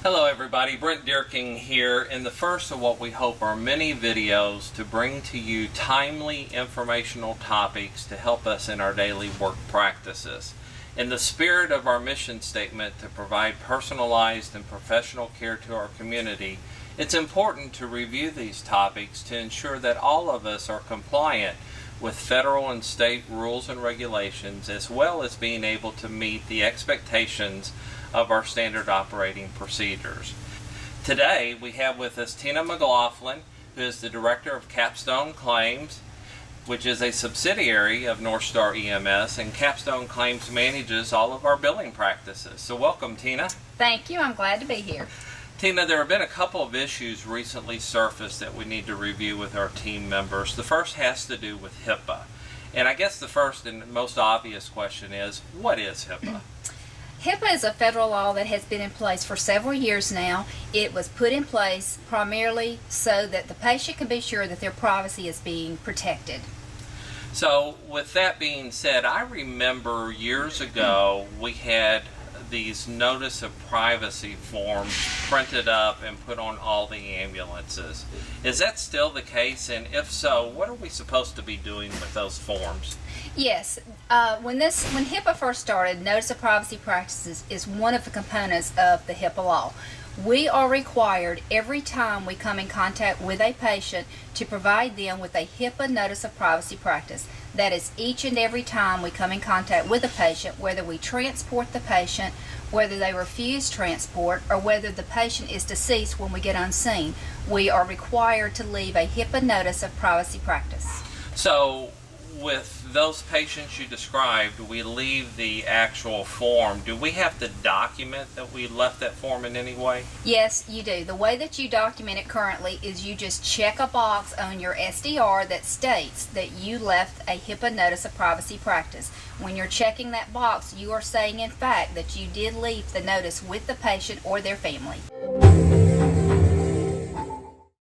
Hello everybody, Brent Deerking here in the first of what we hope are many videos to bring to you timely informational topics to help us in our daily work practices. In the spirit of our mission statement to provide personalized and professional care to our community, it's important to review these topics to ensure that all of us are compliant with federal and state rules and regulations, as well as being able to meet the expectations of our standard operating procedures. Today we have with us Tina McLaughlin, who is the Director of Capstone Claims, which is a subsidiary of North Star EMS, and Capstone Claims manages all of our billing practices. So welcome, Tina. Thank you. I'm glad to be here. Tina, there have been a couple of issues recently surfaced that we need to review with our team members. The first has to do with Hipaa. And I guess the first and most obvious question is, what is Hipaa? Hipaa is a federal law that has been in place for several years now. It was put in place primarily so that the patient can be sure that their privacy is being protected. So with that being said, I remember years ago we had these notice of privacy forms printed up and put on all the ambulances. Is that still the case? And if so, what are we supposed to be doing with those forms? Yes. When Hipaa first started, notice of privacy practices is one of the components of the Hipaa law. We are required every time we come in contact with a patient to provide them with a Hipaa notice of privacy practice. That is each and every time we come in contact with a patient, whether we transport the patient, whether they refuse transport, or whether the patient is deceased when we get on scene. We are required to leave a Hipaa notice of privacy practice. So with those patients you described, we leave the actual form. Do we have to document that we left that form in any way? Yes, you do. The way that you document it currently is you just check a box on your SDR that states that you left a Hipaa notice of privacy practice. When you're checking that box, you are saying in fact that you did leave the notice with the patient or their family.